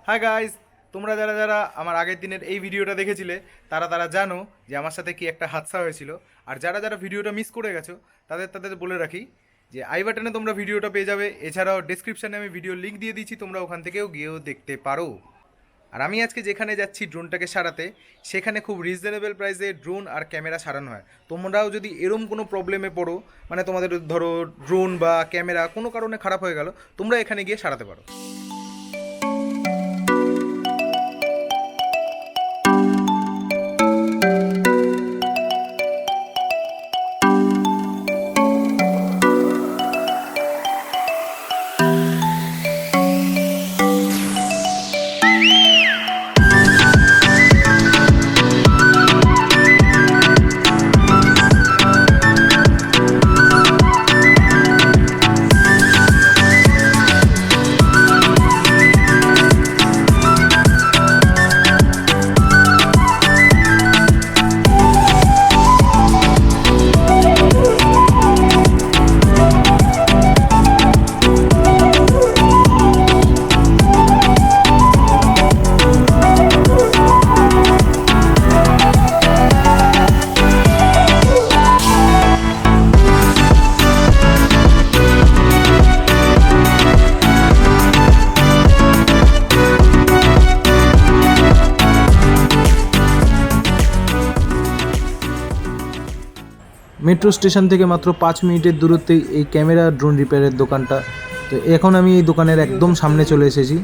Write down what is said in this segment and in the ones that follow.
Hi guys, তোমরা যারা যারা আমার আগের দিনের এই ভিডিওটা দেখেছিলে তারা তারা জানো যে আমার সাথে কি একটা হাদসা হয়েছিল। আর যারা যারা ভিডিওটা মিস করে গেছো তাদের তাদের বলে রাখি যে আই বাটনে তোমরা ভিডিওটা পেয়ে যাবে। এছাড়াও ডেসক্রিপশানে আমি ভিডিও লিঙ্ক দিয়ে দিচ্ছি, তোমরা ওখান থেকেও গিয়েও দেখতে পারো। আর আমি আজকে যেখানে যাচ্ছি ড্রোনটাকে সারাতে, সেখানে খুব রিজনেবল প্রাইসে ড্রোন আর ক্যামেরা সারানো হয়। তোমরাও যদি এরম কোনো প্রবলেমে পড়ো, মানে তোমাদের ধরো ড্রোন বা ক্যামেরা কোনো কারণে খারাপ হয়ে গেল, তোমরা এখানে গিয়ে সারাতে পারো। মেট্রো স্টেশন থেকে মাত্র 5 মিনিটের দূরত্বেই এই ক্যামেরা ড্রোন রিপেয়ারের দোকানটা। তো এখন আমি এই দোকানের একদম সামনে চলে এসেছি।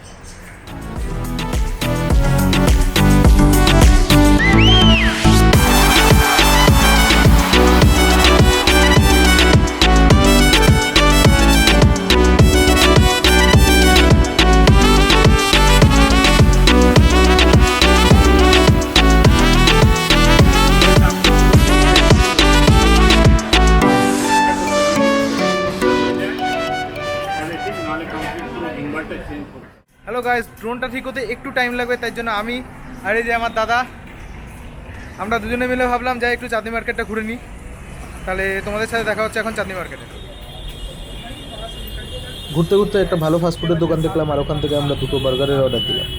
হ্যালো গাইস, ড্রোনটা ঠিক হতে একটু টাইম লাগবে, তাই জন্য আমি আর এই যে আমার দাদা, আমরা দুজনে মিলে ভাবলাম যাই একটু চাঁদনি মার্কেটটা ঘুরে নিই। তাহলে তোমাদের সাথে দেখা হচ্ছে এখন চাঁদনি মার্কেটে। ঘুরতে ঘুরতে একটা ভালো ফাস্টফুডের দোকান দেখলাম, আর ওখান থেকে আমরা 2টো বার্গারের অর্ডার দিলাম।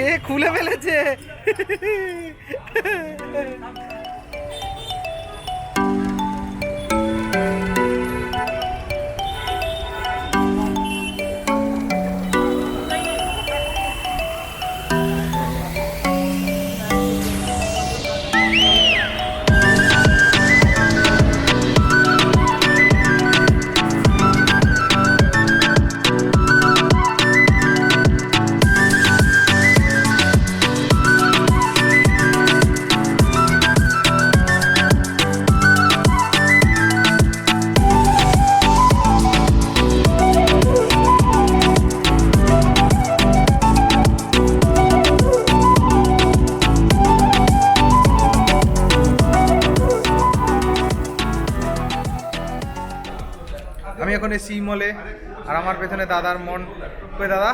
এ খুলে ফেলেছে। আমি এখন এসি মলে, আর আমার পেছনে দাদার মন। কই দাদা?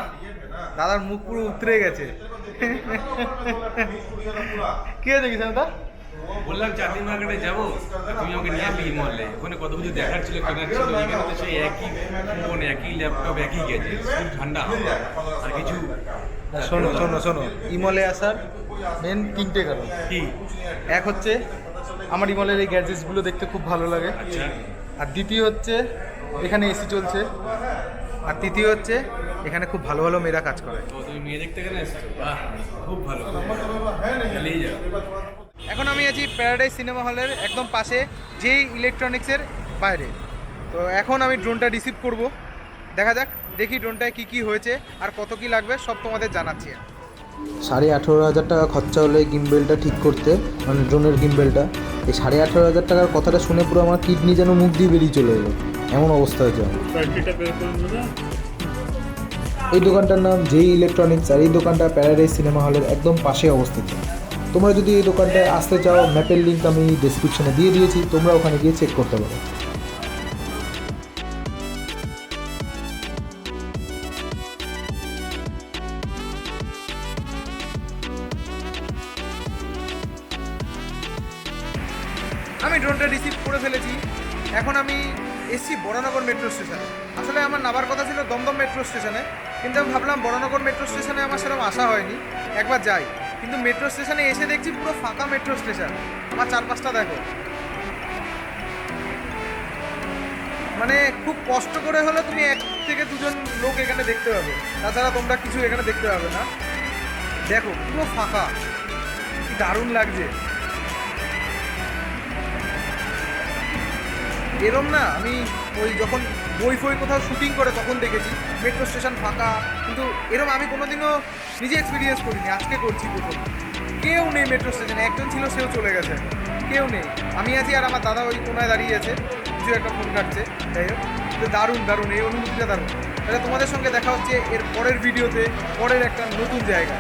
দাদার মুখ পুরো উতরে গেছে। কি হয়েছে কিষানদা? বললাম চাঁদনি মার্কেটে যাবো, তুমি আমাকে নিয়ে আসলি মলে, ওখানে কত কিছু দেখার ছিল, কেনার ছিল। এখানে তো সেই একই ফোন, একই ল্যাপটপ, একই গেছে, খুব ঠান্ডা আর কিছু। শোনো শোনো শোনো, ইমলে আসার মেন 3টে কারণ। কি? এক হচ্ছে আমার ইমলের এই গ্যাজেটসগুলো দেখতে খুব ভালো লাগে, আচ্ছা। আর দ্বিতীয় হচ্ছে এখানে এসি চলছে, আর তৃতীয় হচ্ছে এখানে খুব ভালো ভালো মেয়েরা কাজ করে। তো তুমি মেয়ে দেখতে কেন এসছো? বাহ, খুব ভালো, চালিয়ে যাও। এখন আমি আছি প্যারাডাইস সিনেমা হলের একদম পাশে, যেই ইলেকট্রনিক্সের বাইরে। তো এখন আমি ড্রোনটা রিসিভ করব, দেখা যাক দেখি ড্রোনটায় কী কী হয়েছে আর কত কী লাগবে সব তোমাদের জানাচ্ছি। 18,500 টাকা খরচা হলো এই গিম্বেলটা ঠিক করতে, মানে ড্রোনের গিম্বেলটা। এই 18,500 টাকার কথাটা শুনে পুরো আমার কিডনি যেন মুখ দিয়ে বেরিয়ে চলে এলো, এমন অবস্থা হয়েছে আমার। এই দোকানটার নাম যেই ইলেকট্রনিক্স, আর এই দোকানটা প্যারাডাইস সিনেমা হলের একদম পাশে অবস্থিত। তোমরা যদি এই দোকানটায় আসতে চাও, ম্যাপের লিঙ্ক আমি ডেসক্রিপশনে দিয়ে দিয়েছি, তোমরা ওখানে গিয়ে চেক করতে পারো। আমি ড্রোনটা রিসিভ করে ফেলেছি। এখন আমি এসছি বড়নগর মেট্রো স্টেশনে। আসলে আমার নামার কথা ছিল দমদম মেট্রো স্টেশনে, কিন্তু আমি ভাবলাম বড়নগর মেট্রো স্টেশনে আমার সেরকম আসা হয়নি, একবার যাই। কিন্তু মেট্রো স্টেশনে এসে দেখছি পুরো ফাঁকা মেট্রো স্টেশন। আমার চারপাশটা দেখো, মানে খুব কষ্ট করে হলে তুমি 1 থেকে 2জন লোক এখানে দেখতে পাবে, তাছাড়া তোমরা কিছু এখানে দেখতে পাবে না। দেখো পুরো ফাঁকা, কি দারুণ লাগছে। এরম না আমি ওই যখন বই ফই কোথাও শুটিং করে তখন দেখেছি মেট্রো স্টেশন ফাঁকা, কিন্তু এরম আমি কোনোদিনও নিজে এক্সপিরিয়েন্স করিনি, আজকে করছি প্রথম। কেউ নেই মেট্রো স্টেশনে, একজন ছিল সেও চলে গেছে, কেউ নেই। আমি আছি আর আমার দাদা ওই কোনায় দাঁড়িয়ে আছে, কিছু একটা ফোন কাটছে। যাই হোক, তো দারুণ দারুণ, এই অনুভূতিটা দারুণ। তাহলে তোমাদের সঙ্গে দেখা হচ্ছে এর পরের ভিডিওতে, পরের একটা নতুন জায়গা।